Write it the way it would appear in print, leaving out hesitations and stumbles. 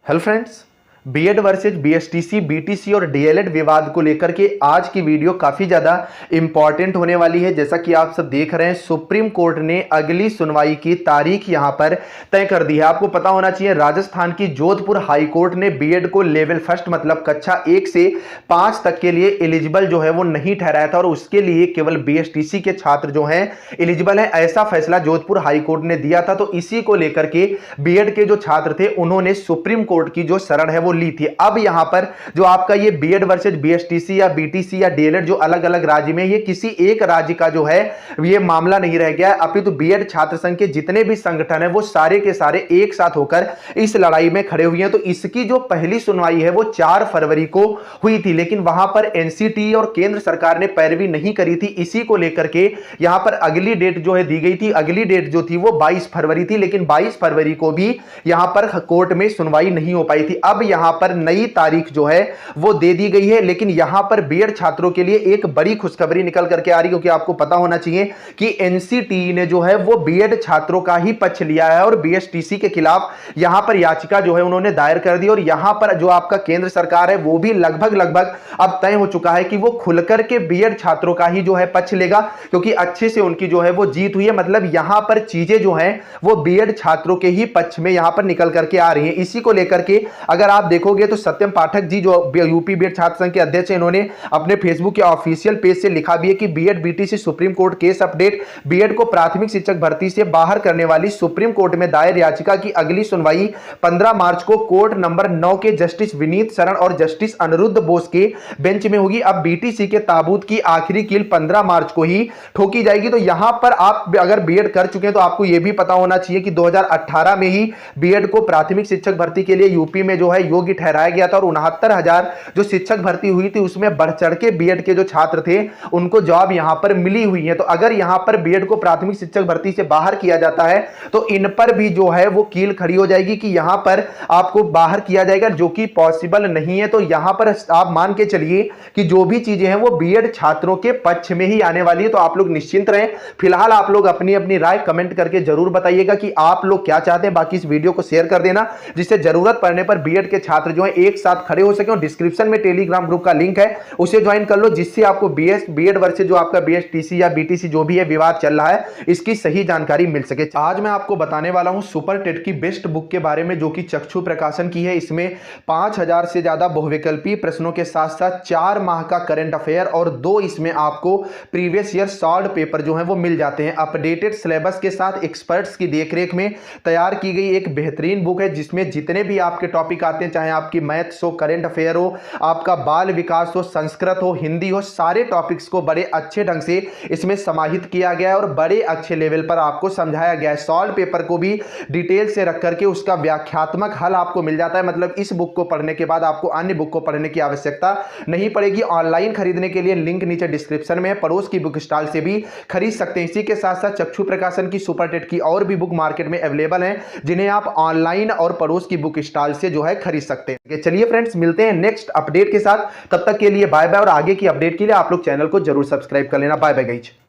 Hello friends, BEd versus BSTC, BTC और DElEd विवाद को लेकर के आज की वीडियो काफी ज्यादा इंपॉर्टेंट होने वाली है। जैसा कि आप सब देख रहे हैं, सुप्रीम कोर्ट ने अगली सुनवाई की तारीख यहां पर तय कर दी है। आपको पता होना चाहिए, राजस्थान की जोधपुर हाई कोर्ट ने बीएड को लेवल फर्स्ट मतलब कक्षा 1 से 5 तक के लिए एलिजिबल जो है वो नहीं ठहराया था और उसके लिए केवल बीएसटीसी के छात्र जो हैं एलिजिबल है, ऐसा फैसला जोधपुर हाई कोर्ट ने दिया था। तो इसी को लेकर के बीएड के जो छात्र थे उन्होंने सुप्रीम कोर्ट की जो शरण है वो ली थी। अब यहां पर जो आपका ये बीएड वर्सेस बीएसटीसी या बीटीसी या डीएलएड जो अलग अलग राज्य में, ये किसी एक राज्य का जो है ये मामला नहीं रह गया है। अपितु बीएड छात्र संघ के जितने भी संगठन है वो सारे के सारे एक साथ होकर इस लड़ाई में खड़े हुए हैं। तो इसकी जो पहली सुनवाई है वो 4 फरवरी को हुई थी, लेकिन वहां पर एनसीटी और केंद्र सरकार ने पैरवी नहीं करी थी। इसी को लेकर के यहां पर अगली डेट जो है दी गई थी। अगली डेट जो थी वो 22 फरवरी थी, लेकिन 22 फरवरी को भी यहां पर कोर्ट में सुनवाई नहीं हो पाई थी। अब यहां पर नई तारीख जो है वो दे दी गई है, लेकिन यहां पर बीएड छात्रों के लिए एक बड़ी खुशखबरी निकल करके आ रही है, क्योंकि आपको पता होना चाहिए कि एनसीटी ने जो है वो बीएड छात्रों का ही पक्ष लिया है और बीएसटीसी के खिलाफ यहां पर याचिका जो है उन्होंने दायर कर दी। और यहां पर जो आपका केंद्र सरकार है वो भी लगभग अब तय हो चुका है कि वो खुलकर के बीएड छात्रों का ही जो है पक्ष लेगा, क्योंकि अच्छे से उनकी जो है वो जीत हुई है। मतलब यहां पर चीजें जो है वो बीएड छात्रों के ही पक्ष में यहां पर निकल करके आ रही है। इसी को लेकर के अगर आप देखोगे तो सत्यम पाठक जी जो यूपी बीएड छात्र संघ के अध्यक्ष हैं, इन्होंने अपने फेसबुक के ऑफिशियल पेज से लिखा भी है कि BEd BTC supreme court case update, BEd को प्राथमिक शिक्षक भर्ती से बाहर करने वाली सुप्रीम कोर्ट में दायर याचिका की अगली सुनवाई 15 मार्च को कोर्ट नंबर 9 के जस्टिस विनीत शरण और जस्टिस अनिरुद्ध बोस के बेंच में होगी। अब बीटीसी के ताबूत की आखिरी कील 15 मार्च को ही ठोकी जाएगी। तो यहां पर आप अगर बीएड कर चुके हैं तो आपको यह भी पता होना चाहिए कि 2018 में ही बीएड को प्राथमिक शिक्षक भर्ती के लिए यूपी में जो है योग्य ठहराया गया था और 69,000 जो शिक्षक भर्ती हुई थी उसमें बढ़ चढ़ के बीएड के जो छात्र थे उनको जॉब यहां पर मिली हुई है। तो अगर यहां पर बीएड को प्राथमिक शिक्षक भर्ती से बाहर किया जाता है तो इन पर भी जो है वो कील खड़ी हो जाएगी कि यहां पर आपको बाहर किया जाएगा, जो कि पॉसिबल नहीं है। तो यहां पर आप मान के चलिए कि जो भी चीजें हैं वो बीएड छात्रों के पक्ष में ही आने वाली है। तो आप लोग निश्चिंत रहें। फिलहाल आप लोग अपनी अपनी राय कमेंट करके जरूर बताइएगा कि आप लोग क्या चाहते हैं। बाकी इस वीडियो को शेयर कर देना, जिससे जरूरत पड़ने पर बीएड के छात्र जो है एक साथ खड़े हो सके। और डिस्क्रिप्शन में टेलीग्राम ग्रुप का लिंक है, उसे ज्वाइन कर लो, जिससे आपको बीएड वर्सेस जो आपका बीएसटीसी या बीटीसी जो भी है विवाद चल रहा है इसकी सही जानकारी मिल सके। आज मैं आपको बताने वाला हूं सुपर टेट की बेस्ट बुक के बारे में, जो कि चक्षु प्रकाशन की है। इसमें 5000 से ज्यादा बहुविकल्पी प्रश्नों के साथ साथ 4 माह का करंट अफेयर और 2 इसमें आपको प्रीवियस ईयर सॉल्व पेपर जो है वो मिल जाते हैं। अपडेटेड सिलेबस के साथ एक्सपर्ट्स की देखरेख में तैयार की गई एक बेहतरीन बुक है, जिसमें जितने भी आपके टॉपिक आते हैं, चाहे आपकी मैथ्स हो, करंट अफेयर हो, आपका बाल विकास हो, संस्कृत हो, हिंदी हो, सारे टॉपिक्स को बड़े अच्छे ढंग से इसमें समाहित किया गया है और बड़े अच्छे लेवल पर आपको समझाया गया है। सॉल्व पेपर को भी डिटेल से रख करके उसका व्याख्यात्मक हल आपको मिल जाता है। मतलब इस बुक को पढ़ने के बाद आपको अन्य बुक को पढ़ने की आवश्यकता नहीं पड़ेगी। ऑनलाइन खरीदने के लिए लिंक नीचे डिस्क्रिप्शन में है, पड़ोस की बुक स्टॉल से भी खरीद सकते हैं। इसी के साथ साथ चक्षु प्रकाशन की सुपर टेट की और भी बुक मार्केट में अवेलेबल हैं, जिन्हें आप ऑनलाइन और पड़ोस की बुक स्टॉल से जो है खरीद सकते हैं। चलिए फ्रेंड्स, मिलते हैं नेक्स्ट अपडेट के साथ। तब तक के लिए बाय बाय, और आगे की अपडेट के लिए आप लोग चैनल को जरूर सब्सक्राइब कर लेना। Bye bye guys.